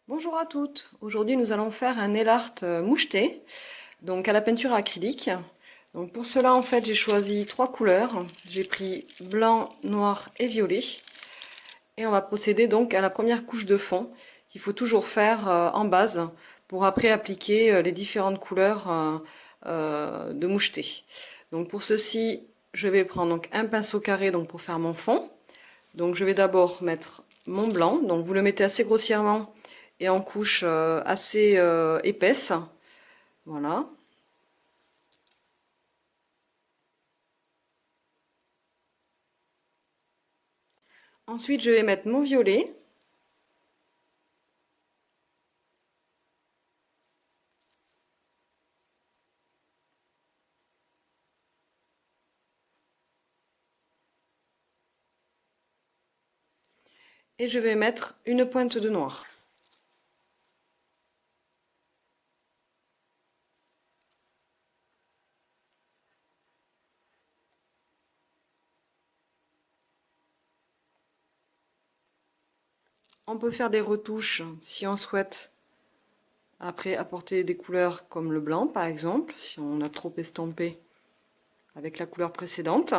Bonjour à toutes, aujourd'hui nous allons faire un nail art moucheté, donc à la peinture acrylique. Donc pour cela en fait j'ai choisi trois couleurs, j'ai pris blanc, noir et violet. Et on va procéder donc à la première couche de fond qu'il faut toujours faire en base pour après appliquer les différentes couleurs de moucheté. Donc pour ceci je vais prendre donc un pinceau carré donc pour faire mon fond. Donc je vais d'abord mettre mon blanc, donc vous le mettez assez grossièrement et en couche assez épaisse. Voilà. Ensuite je vais mettre mon violet. Et je vais mettre une pointe de noir. On peut faire des retouches si on souhaite après apporter des couleurs comme le blanc par exemple, si on a trop estampé avec la couleur précédente.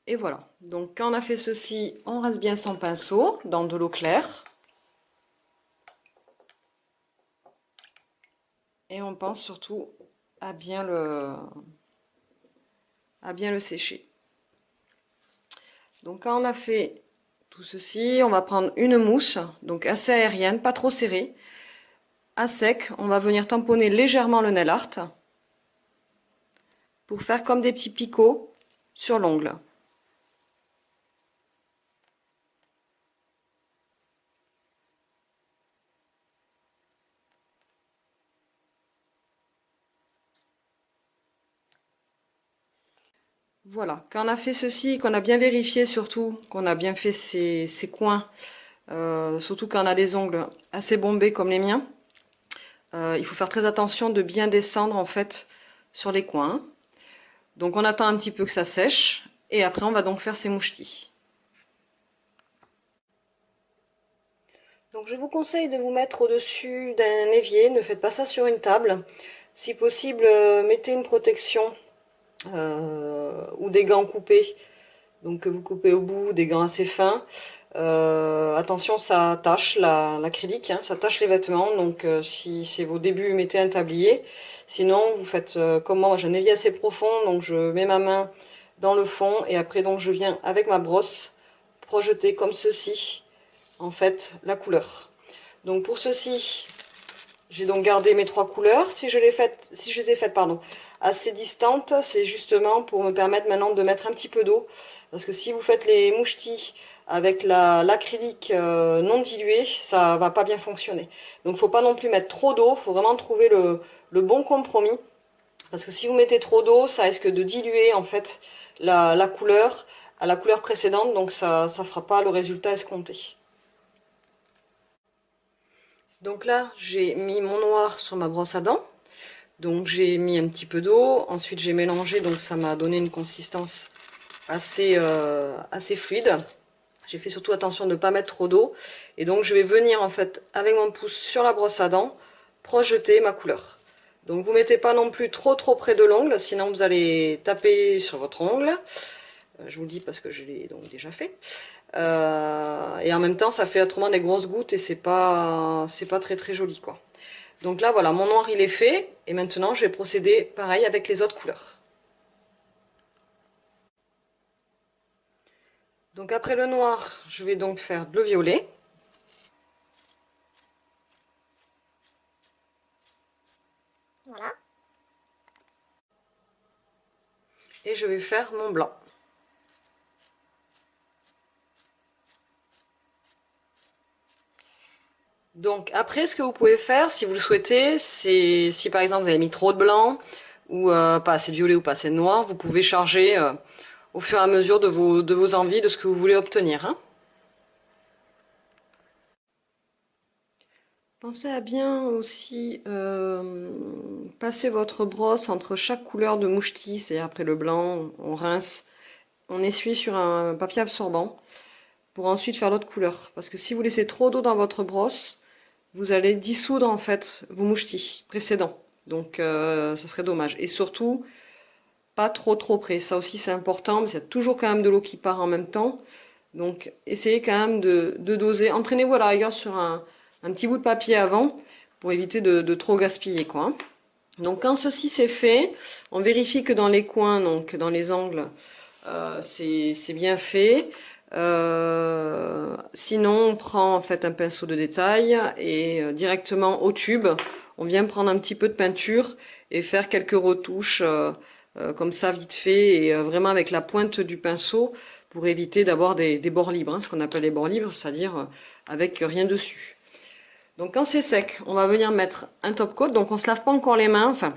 Et voilà, donc quand on a fait ceci, on reste bien son pinceau dans de l'eau claire. Et on pense surtout à bien le sécher. Donc quand on a fait tout ceci, on va prendre une mousse, donc assez aérienne, pas trop serrée. À sec, on va venir tamponner légèrement le nail art pour faire comme des petits picots sur l'ongle. Voilà, quand on a fait ceci, qu'on a bien vérifié surtout, qu'on a bien fait ces coins, surtout quand on a des ongles assez bombés comme les miens, il faut faire très attention de bien descendre en fait sur les coins. Donc on attend un petit peu que ça sèche et après on va donc faire ces mouchetis. Donc je vous conseille de vous mettre au-dessus d'un évier, ne faites pas ça sur une table. Si possible, mettez une protection ou des gants coupés, donc que vous coupez au bout, des gants assez fins. Attention, ça tâche l'acrylique, hein, ça tâche les vêtements, donc si c'est vos débuts, mettez un tablier. Sinon, vous faites comme moi, j'ai un évier assez profond, donc je mets ma main dans le fond et après donc je viens avec ma brosse projeter comme ceci en fait la couleur. Donc pour ceci, j'ai donc gardé mes trois couleurs. Si je les ai faites pardon, assez distantes, c'est justement pour me permettre maintenant de mettre un petit peu d'eau. Parce que si vous faites les mouchetis avec l'acrylique non dilué, ça va pas bien fonctionner. Donc faut pas non plus mettre trop d'eau, faut vraiment trouver le bon compromis. Parce que si vous mettez trop d'eau, ça risque de diluer en fait la couleur à la couleur précédente, donc ça ne fera pas le résultat escompté. Donc là, j'ai mis mon noir sur ma brosse à dents. Donc j'ai mis un petit peu d'eau, ensuite j'ai mélangé, donc ça m'a donné une consistance assez fluide. J'ai fait surtout attention de ne pas mettre trop d'eau. Et donc je vais venir en fait avec mon pouce sur la brosse à dents, projeter ma couleur. Donc vous ne mettez pas non plus trop près de l'ongle, sinon vous allez taper sur votre ongle. Je vous le dis parce que je l'ai donc déjà fait. Et en même temps ça fait autrement des grosses gouttes et c'est pas très joli quoi. Donc là voilà, mon noir il est fait et maintenant je vais procéder pareil avec les autres couleurs. Donc après le noir, je vais donc faire le violet. Voilà. Et je vais faire mon blanc. Donc après ce que vous pouvez faire si vous le souhaitez, c'est si par exemple vous avez mis trop de blanc ou pas assez de violet ou pas assez de noir, vous pouvez charger au fur et à mesure de vos envies, de ce que vous voulez obtenir. Hein. Pensez à bien aussi passer votre brosse entre chaque couleur de mouchetis, c'est après le blanc, on rince, on essuie sur un papier absorbant pour ensuite faire l'autre couleur. Parce que si vous laissez trop d'eau dans votre brosse, vous allez dissoudre en fait vos mouchetis précédents. Donc ça serait dommage. Et surtout, pas trop près. Ça aussi c'est important, mais c'est toujours quand même de l'eau qui part en même temps. Donc essayez quand même de doser. Entraînez-vous à la rigueur sur un petit bout de papier avant pour éviter de trop gaspiller, quoi. Donc quand ceci c'est fait, on vérifie que dans les coins, donc dans les angles, c'est bien fait. Sinon, on prend en fait un pinceau de détail et directement au tube, on vient prendre un petit peu de peinture et faire quelques retouches comme ça vite fait et vraiment avec la pointe du pinceau pour éviter d'avoir des bords libres, hein, ce qu'on appelle les bords libres, c'est-à-dire avec rien dessus. Donc quand c'est sec, on va venir mettre un top coat. Donc on se lave pas encore les mains. Enfin,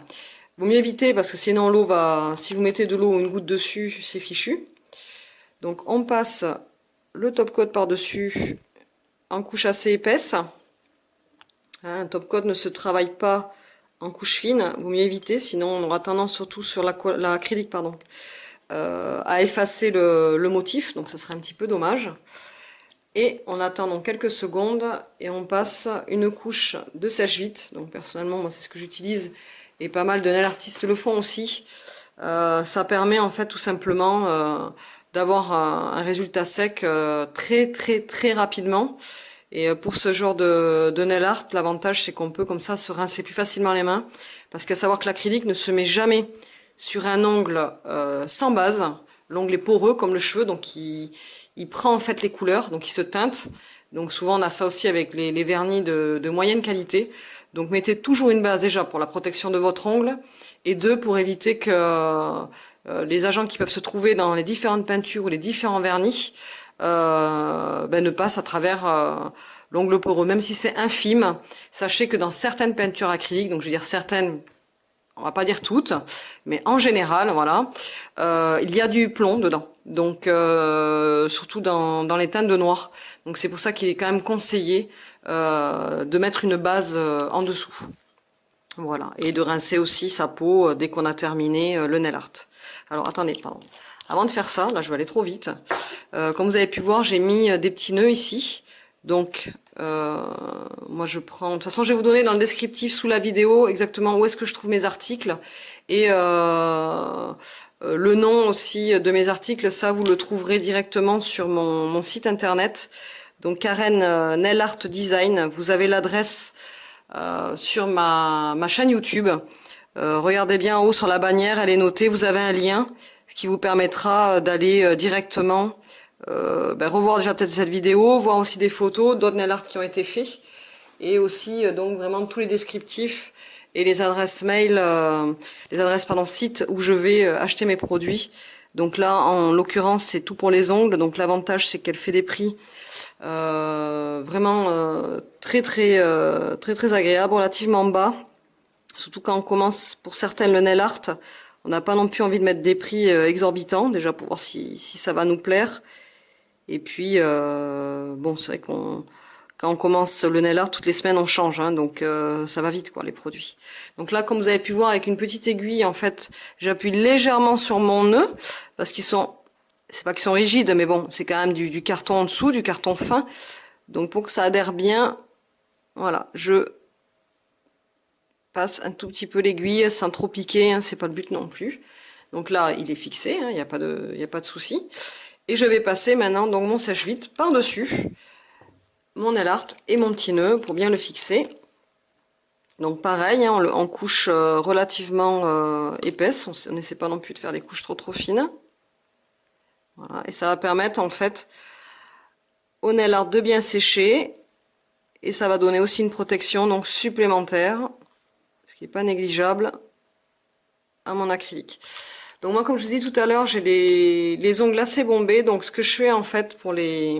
vaut mieux éviter parce que sinon l'eau va... Si vous mettez de l'eau ou une goutte dessus, c'est fichu. Donc on passe le top coat par-dessus en couche assez épaisse. Hein, un top coat ne se travaille pas en couche fine. Vaut mieux éviter, sinon on aura tendance surtout sur l'acrylique, pardon, à effacer le motif. Donc ça serait un petit peu dommage. Et on attend donc quelques secondes et on passe une couche de sèche-vite. Donc personnellement, moi c'est ce que j'utilise et pas mal de nail artistes le font aussi. Ça permet en fait tout simplement d'avoir un résultat sec très rapidement. Et pour ce genre de nail art, l'avantage c'est qu'on peut comme ça se rincer plus facilement les mains. Parce qu'à savoir que l'acrylique ne se met jamais sur un ongle sans base. L'ongle est poreux comme le cheveu, donc il prend en fait les couleurs, donc il se teinte. Donc souvent on a ça aussi avec les vernis de moyenne qualité. Donc mettez toujours une base déjà pour la protection de votre ongle et deux pour éviter que les agents qui peuvent se trouver dans les différentes peintures ou les différents vernis ne passent à travers l'ongle poreux. Même si c'est infime, sachez que dans certaines peintures acryliques, donc je veux dire certaines, on va pas dire toutes, mais en général, voilà, il y a du plomb dedans. Donc surtout dans les teintes de noir. Donc c'est pour ça qu'il est quand même conseillé de mettre une base en dessous. Voilà, et de rincer aussi sa peau dès qu'on a terminé le nail art. Alors attendez, pardon. Avant de faire ça, là je vais aller trop vite. Comme vous avez pu voir, j'ai mis des petits nœuds ici. Donc moi je prends, de toute façon je vais vous donner dans le descriptif sous la vidéo exactement où est-ce que je trouve mes articles et le nom aussi de mes articles, ça vous le trouverez directement sur mon site internet. Donc Karen Nail Art Design, vous avez l'adresse sur ma chaîne YouTube. Regardez bien en haut sur la bannière, elle est notée, vous avez un lien, ce qui vous permettra d'aller directement revoir déjà peut-être cette vidéo, voir aussi des photos d'autres nail art qui ont été faits et aussi donc vraiment tous les descriptifs et les adresses mail, les adresses pardon sites où je vais acheter mes produits. Donc là en l'occurrence c'est tout pour les ongles, donc l'avantage c'est qu'elle fait des prix vraiment très agréables, relativement bas, surtout quand on commence pour certaines le nail art. On n'a pas non plus envie de mettre des prix exorbitants déjà pour voir si ça va nous plaire. Et puis, bon, c'est vrai quand on commence le nail art, toutes les semaines on change, hein, donc ça va vite quoi les produits. Donc là, comme vous avez pu voir avec une petite aiguille, en fait, j'appuie légèrement sur mon nœud parce qu'ils sont, c'est pas qu'ils sont rigides, mais bon, c'est quand même du carton en dessous, du carton fin. Donc pour que ça adhère bien, voilà, je passe un tout petit peu l'aiguille sans trop piquer, hein, c'est pas le but non plus. Donc là, il est fixé, il n'y a pas de souci. Et je vais passer maintenant donc mon sèche-vite par-dessus mon nail art et mon petit nœud pour bien le fixer. Donc pareil, hein, en couche relativement épaisse, on n'essaie pas non plus de faire des couches trop fines. Voilà, et ça va permettre en fait au nail art de bien sécher et ça va donner aussi une protection donc supplémentaire, ce qui n'est pas négligeable à mon acrylique. Donc moi comme je vous dis tout à l'heure, j'ai les ongles assez bombés, donc ce que je fais en fait pour les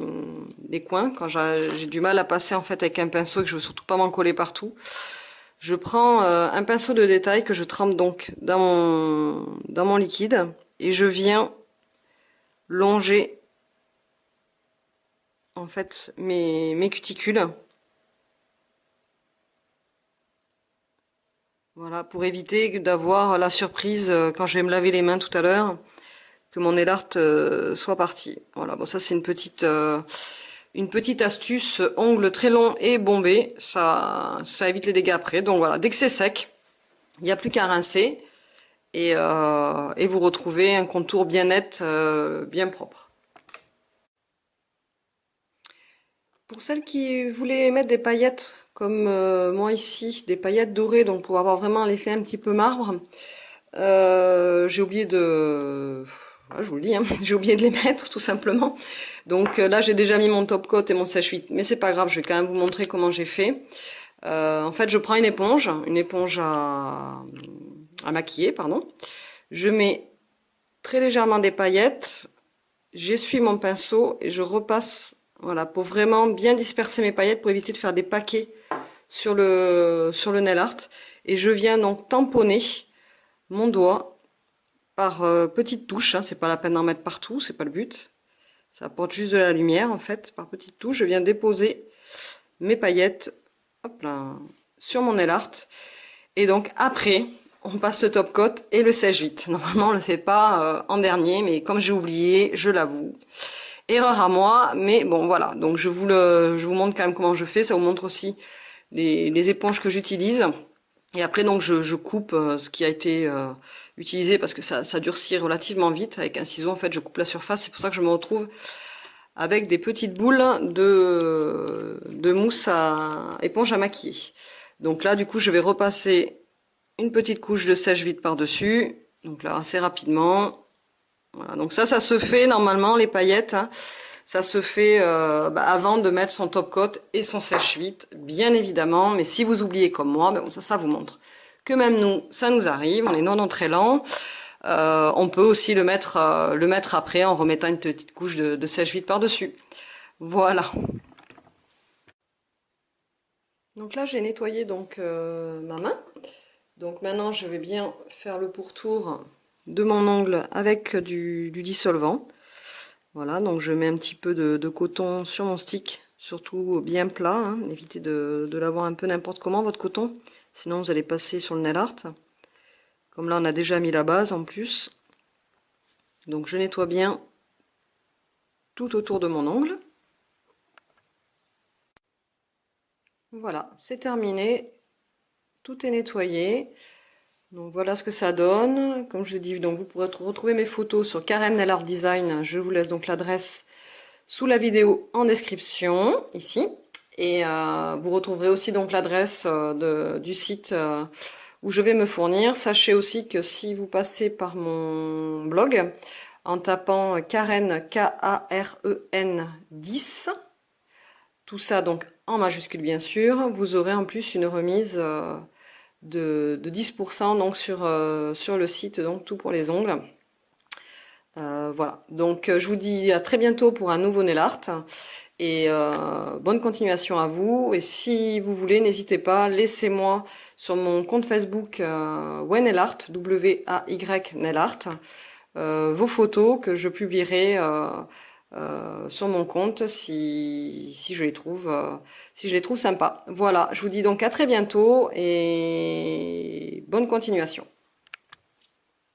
coins, quand j'ai du mal à passer en fait avec un pinceau et que je veux surtout pas m'en coller partout, je prends un pinceau de détail que je trempe donc dans mon liquide et je viens longer en fait mes cuticules. Voilà, pour éviter d'avoir la surprise quand je vais me laver les mains tout à l'heure, que mon nail art soit parti. Voilà, bon ça c'est une petite astuce, ongles très longs et bombés, ça évite les dégâts après. Donc voilà, dès que c'est sec, il n'y a plus qu'à rincer et vous retrouvez un contour bien net, bien propre. Pour celles qui voulaient mettre des paillettes, comme moi ici, des paillettes dorées, donc pour avoir vraiment l'effet un petit peu marbre, j'ai oublié de... je vous le dis, hein, j'ai oublié de les mettre tout simplement. Donc là j'ai déjà mis mon top coat et mon sèche-huile, mais c'est pas grave, je vais quand même vous montrer comment j'ai fait. En fait je prends une éponge à maquiller, pardon. Je mets très légèrement des paillettes, j'essuie mon pinceau et je repasse, voilà, pour vraiment bien disperser mes paillettes pour éviter de faire des paquets sur le nail art. Et je viens donc tamponner mon doigt par petites touches, hein, c'est pas la peine d'en mettre partout, c'est pas le but. Ça apporte juste de la lumière en fait, par petites touches. Je viens déposer mes paillettes, hop là, sur mon nail art. Et donc après, on passe le top coat et le sèche-vite. Normalement on le fait pas en dernier, mais comme j'ai oublié, je l'avoue. Erreur à moi, mais bon voilà. Donc je vous montre quand même comment je fais. Ça vous montre aussi les éponges que j'utilise. Et après donc je coupe ce qui a été utilisé parce que ça durcit relativement vite. Avec un ciseau en fait je coupe la surface. C'est pour ça que je me retrouve avec des petites boules de mousse à éponge à maquiller. Donc là du coup je vais repasser une petite couche de sèche-vite par-dessus. Donc là assez rapidement. Voilà, donc ça se fait normalement les paillettes. Hein, ça se fait avant de mettre son top coat et son sèche-vite, bien évidemment. Mais si vous oubliez comme moi, bon, ça vous montre que même nous, ça nous arrive. On est non très lent. On peut aussi le mettre après en remettant une petite couche de sèche-vite par-dessus. Voilà. Donc là, j'ai nettoyé donc ma main. Donc maintenant, je vais bien faire le pourtour de mon ongle avec du dissolvant. Voilà, donc je mets un petit peu de coton sur mon stick, surtout bien plat, hein. Évitez de l'avoir un peu n'importe comment votre coton, sinon vous allez passer sur le nail art. Comme là on a déjà mis la base en plus. Donc je nettoie bien tout autour de mon ongle. Voilà, c'est terminé, tout est nettoyé. Donc voilà ce que ça donne. Comme je vous ai dit, donc vous pourrez retrouver mes photos sur Karen Nail Art Design. Je vous laisse donc l'adresse sous la vidéo en description ici. Et vous retrouverez aussi donc l'adresse du site où je vais me fournir. Sachez aussi que si vous passez par mon blog en tapant Karen K-A-R-E-N 10, tout ça donc en majuscule bien sûr, vous aurez en plus une remise de 10% donc sur le site, donc tout pour les ongles. Voilà, donc je vous dis à très bientôt pour un nouveau nail art et bonne continuation à vous. Et si vous voulez, n'hésitez pas, laissez-moi sur mon compte Facebook Nailart, W-A-Y Nail Art, vos photos que je publierai sur mon compte si je les trouve sympas. Voilà, je vous dis donc à très bientôt et bonne continuation.